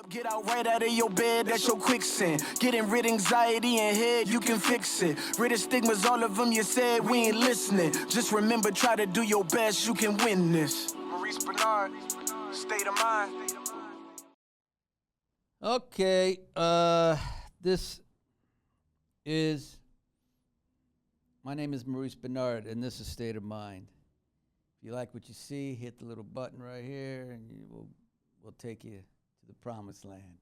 Get out right out of your bed, that's your quicksand. Getting rid of anxiety and head, you can fix it. Rid of stigmas, all of them you said, we ain't listening. Just remember, try to do your best, you can win this. Maurice Benard, State of Mind. Okay, this is, my name is Maurice Benard, and this is State of Mind. If you like what you see, hit the little button right here, and we'll take you to the promised land.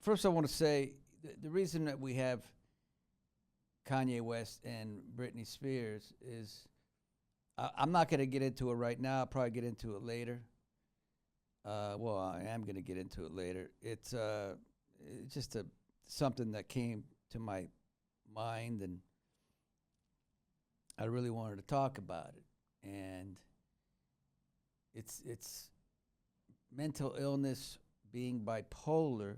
First, I want to say the reason that we have Kanye West and Britney Spears is I'm not going to get into it right now. I'll probably get into it later. Well, I am going to get into it later. It's just something that came to my mind, and I really wanted to talk about it. And it's mental illness, being bipolar.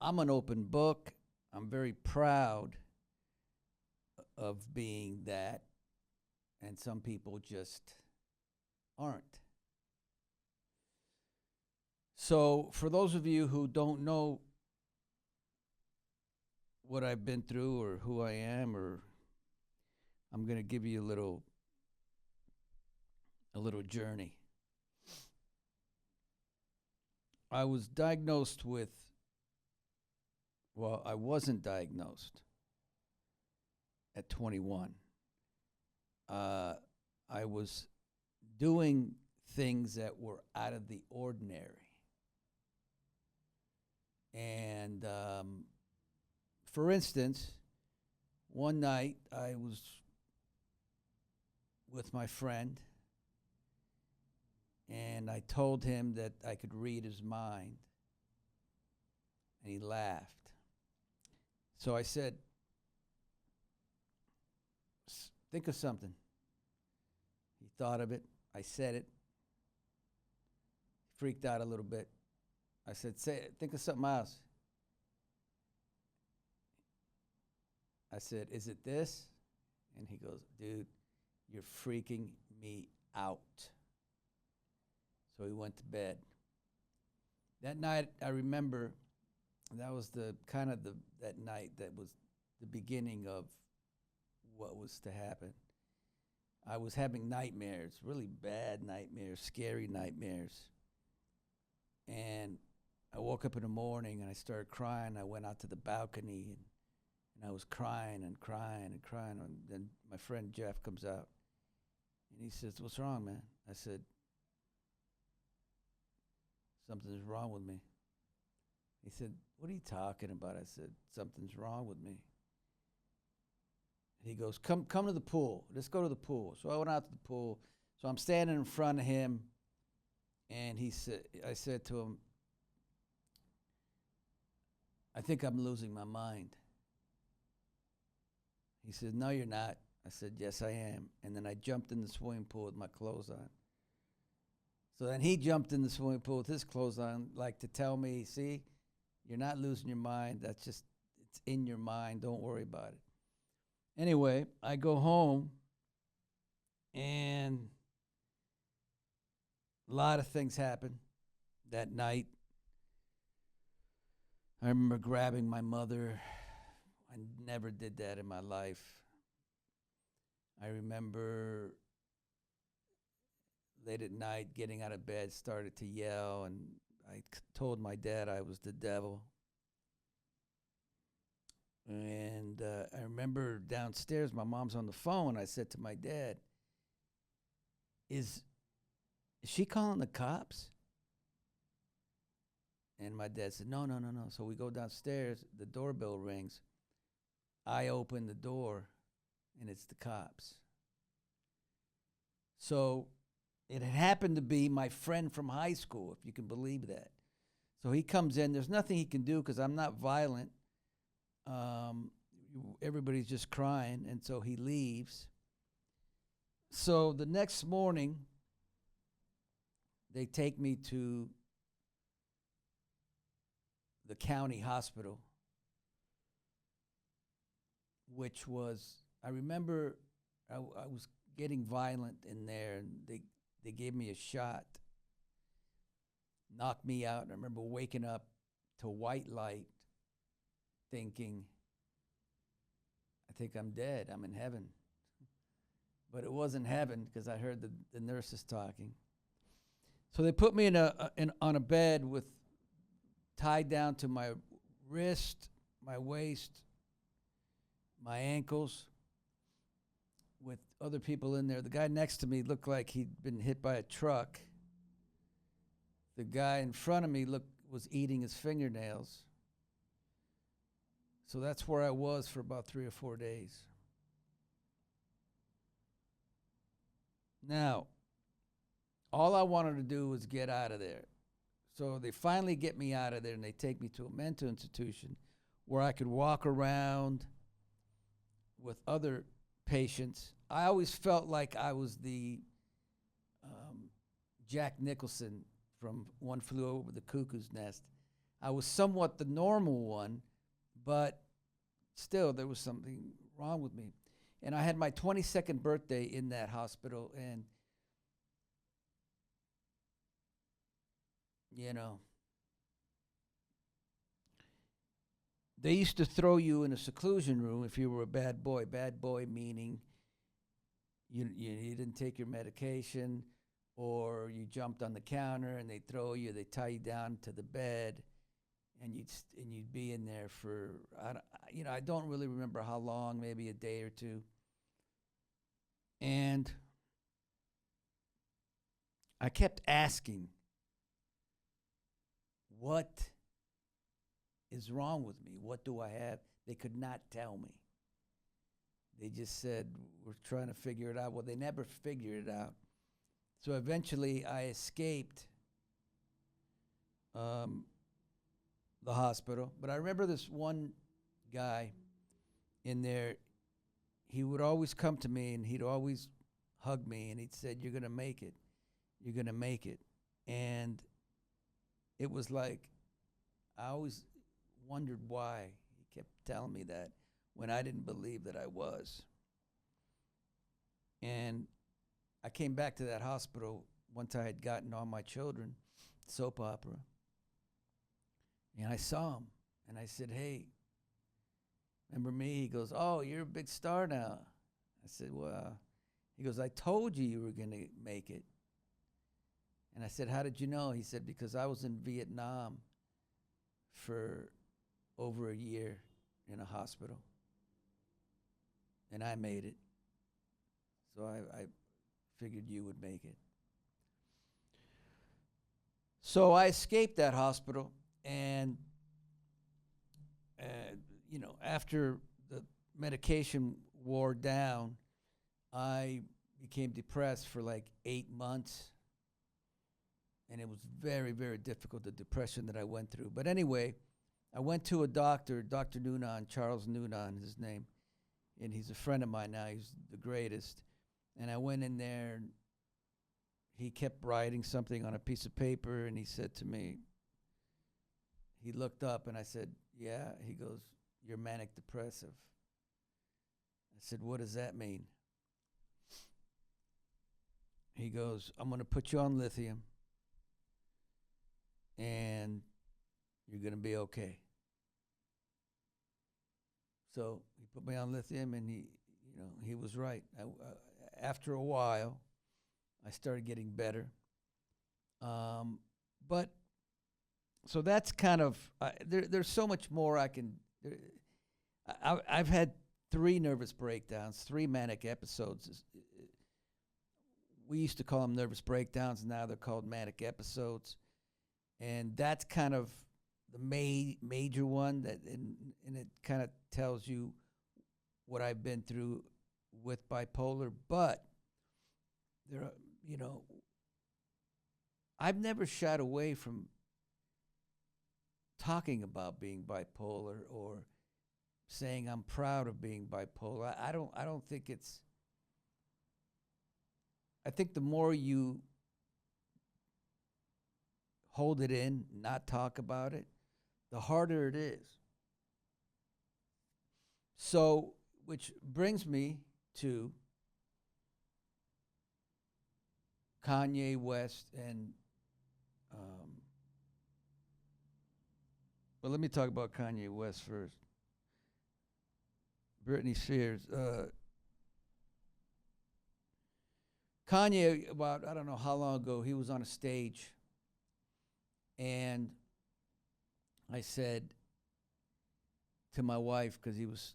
I'm an open book. I'm very proud of being that, and some people just aren't. So for those of you who don't know what I've been through or who I am, or I'm going to give you a little journey. I was diagnosed with, well, I wasn't diagnosed at 21. I was doing things that were out of the ordinary. And for instance, one night I was with my friend, and I told him that I could read his mind, and he laughed. So I said, think of something. He thought of it. I said it. Freaked out a little bit. I said, say it. Think of something else. I said, is it this? And he goes, dude, you're freaking me out. So he went to bed. That night, I remember, that was that night that was the beginning of what was to happen. I was having nightmares, really bad nightmares, scary nightmares. And I woke up in the morning and I started crying. I went out to the balcony and I was crying and crying and crying. And then my friend Jeff comes out and he says, what's wrong, man? I said, something's wrong with me. He said, what are you talking about? I said, something's wrong with me. He goes, come to the pool. Let's go to the pool. So I went out to the pool. So I'm standing in front of him, and I said to him, I think I'm losing my mind. He said, no, you're not. I said, yes, I am. And then I jumped in the swimming pool with my clothes on. So then he jumped in the swimming pool with his clothes on, like to tell me, see, you're not losing your mind. That's just, it's in your mind. Don't worry about it. Anyway, I go home, and a lot of things happen that night. I remember grabbing my mother. I never did that in my life. I remember late at night getting out of bed, started to yell, and I told my dad I was the devil. And I remember downstairs, my mom's on the phone. I said to my dad, is she calling the cops? And my dad said, no. So we go downstairs, the doorbell rings. I open the door, and it's the cops. So it had happened to be my friend from high school, if you can believe that. So he comes in. There's nothing he can do because I'm not violent. Everybody's just crying, and so he leaves. So the next morning, they take me to the county hospital, which was, I remember I was getting violent in there, and they gave me a shot, knocked me out. And I remember waking up to white light, thinking, I think I'm dead. I'm in heaven. But it wasn't heaven because I heard the nurses talking. So they put me on a bed with tied down to my wrist, my waist, my ankles, with other people in there. The guy next to me looked like he'd been hit by a truck. The guy in front of me was eating his fingernails. So that's where I was for about 3 or 4 days. Now, all I wanted to do was get out of there. So they finally get me out of there, and they take me to a mental institution where I could walk around with other patients. I always felt like I was the Jack Nicholson from One Flew Over the Cuckoo's Nest. I was somewhat the normal one, but still there was something wrong with me. And I had my 22nd birthday in that hospital, and you know, they used to throw you in a seclusion room if you were a bad boy. Bad boy meaning you didn't take your medication, or you jumped on the counter and they throw you, they tie you down to the bed, and you'd be in there for I don't really remember how long, maybe a day or two. And I kept asking, what is wrong with me? What do I have? They could not tell me. They just said, we're trying to figure it out. Well, they never figured it out. So eventually I escaped the hospital. But I remember this one guy in there. He would always come to me, and he'd always hug me, and he'd said, you're going to make it. You're going to make it. And it was like, I always wondered why he kept telling me that when I didn't believe that I was. And I came back to that hospital once I had gotten all my children, soap opera. And I saw him, and I said, hey, remember me? He goes, oh, you're a big star now. I said, well, he goes, I told you were going to make it. And I said, how did you know? He said, because I was in Vietnam for over a year in a hospital, and I made it. So I figured you would make it. So I escaped that hospital, and after the medication wore down, I became depressed for like 8 months. And it was very, very difficult, the depression that I went through. But anyway, I went to a doctor, Dr. Noonan, Charles Noonan is his name. And he's a friend of mine now. He's the greatest. And I went in there, and he kept writing something on a piece of paper, and he said to me, he looked up, and I said, yeah. He goes, you're manic depressive. I said, what does that mean? He goes, I'm going to put you on lithium, and you're going to be okay. So he put me on lithium, and he was right. After a while, I started getting better. But so that's kind of there's so much more I can. I've had 3 nervous breakdowns, 3 manic episodes. We used to call them nervous breakdowns, and now they're called manic episodes. And that's kind of the major one, and it kind of tells you what I've been through with bipolar. But there are, I've never shied away from talking about being bipolar or saying I'm proud of being bipolar. I don't think it's. I think the more you hold it in, not talk about it, the harder it is. So, which brings me to Kanye West and well, let me talk about Kanye West first. Britney Spears. Kanye, about I don't know how long ago, he was on a stage, and I said to my wife, because he was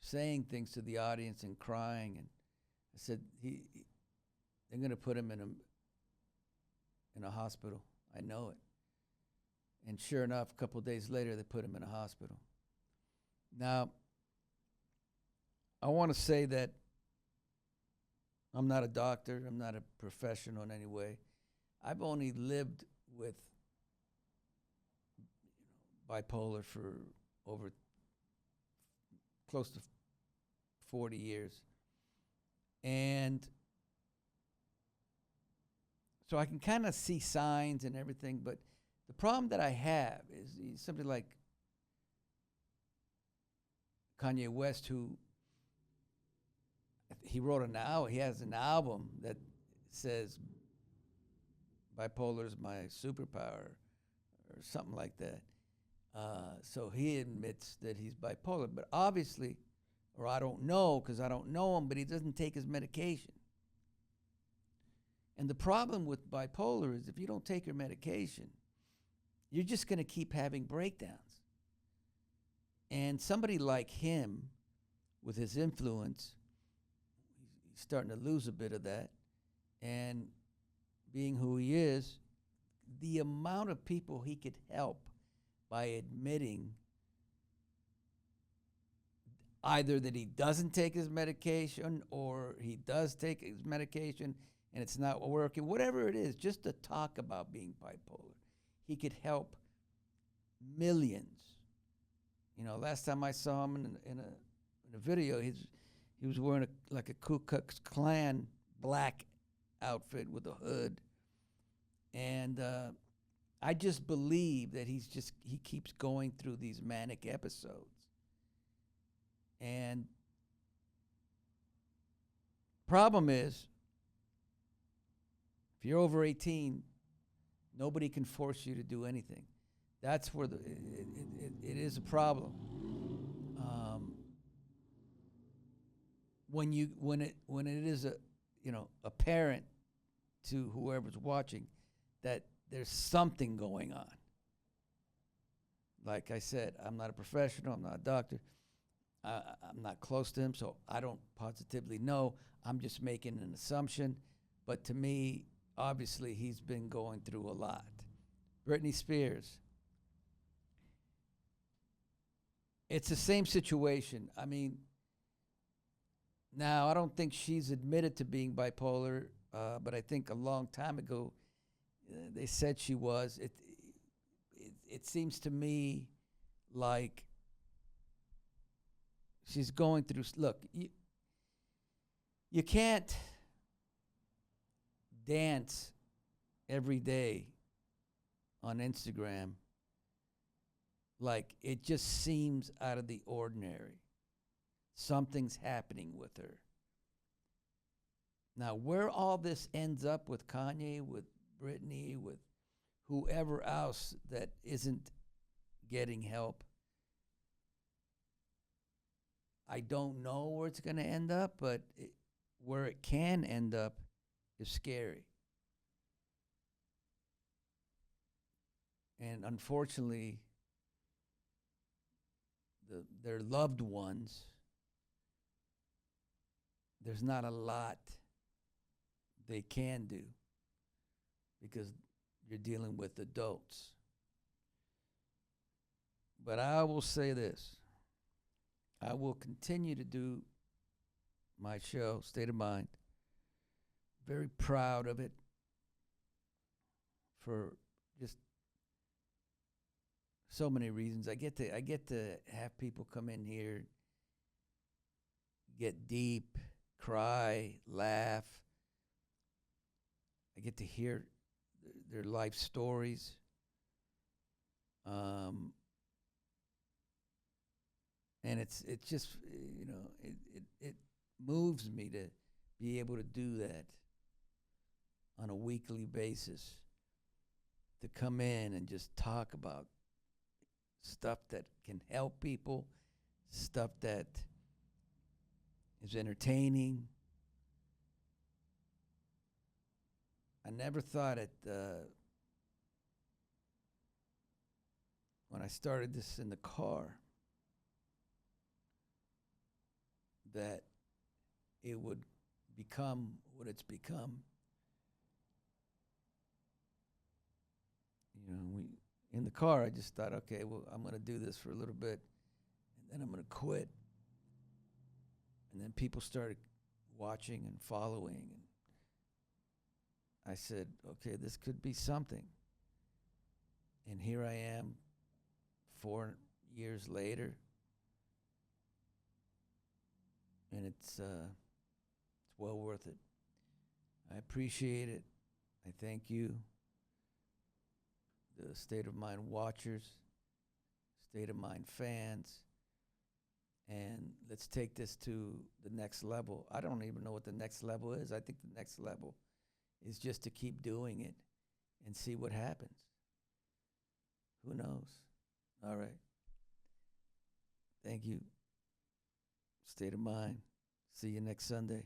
saying things to the audience and crying, and I said they're gonna put him in a hospital. I know it. And sure enough, a couple of days later, they put him in a hospital. Now, I want to say that I'm not a doctor. I'm not a professional in any way. I've only lived with bipolar for over close to 40 years. And so I can kind of see signs and everything, but the problem that I have is somebody like Kanye West, who he has an album that says bipolar is my superpower or something like that. So he admits that he's bipolar, but obviously, or I don't know because I don't know him, but he doesn't take his medication. And the problem with bipolar is if you don't take your medication, you're just going to keep having breakdowns. And somebody like him, with his influence, he's starting to lose a bit of that. And being who he is, the amount of people he could help by admitting either that he doesn't take his medication or he does take his medication and it's not working, whatever it is, just to talk about being bipolar. He could help millions. You know, last time I saw him in a video, he was wearing like a Ku Klux Klan black outfit with a hood, and I just believe that he keeps going through these manic episodes. And problem is, if you're over 18, nobody can force you to do anything. That's where it is a problem. When it is apparent to whoever's watching that there's something going on. Like I said, I'm not a professional. I'm not a doctor. I'm not close to him, so I don't positively know. I'm just making an assumption. But to me, obviously, he's been going through a lot. Britney Spears. It's the same situation. I mean, now I don't think she's admitted to being bipolar, but I think a long time ago they said she was. It seems to me like she's going through. Look, you can't dance every day on Instagram. Like, it just seems out of the ordinary. Something's happening with her. Now, where all this ends up with Kanye, with Britney, with whoever else that isn't getting help, I don't know where it's going to end up, but where it can end up is scary. And unfortunately, their loved ones, there's not a lot they can do because you're dealing with adults. But I will say this. I will continue to do my show, State of Mind. Very proud of it for just so many reasons. I get to have people come in here, get deep, cry, laugh. I get to hear their life stories. And it's just, it moves me to be able to do that. on a weekly basis to come in and just talk about stuff that can help people, stuff that is entertaining. I never thought it, when I started this in the car, that it would become what it's become. You know, in the car, I just thought, okay, well, I'm going to do this for a little bit, and then I'm going to quit. And then people started watching and following, and I said, okay, this could be something. And here I am 4 years later, and it's well worth it. I appreciate it. I thank you, the State of Mind watchers, State of Mind fans, and let's take this to the next level. I don't even know what the next level is. I think the next level is just to keep doing it and see what happens. Who knows? All right. Thank you. State of Mind. See you next Sunday.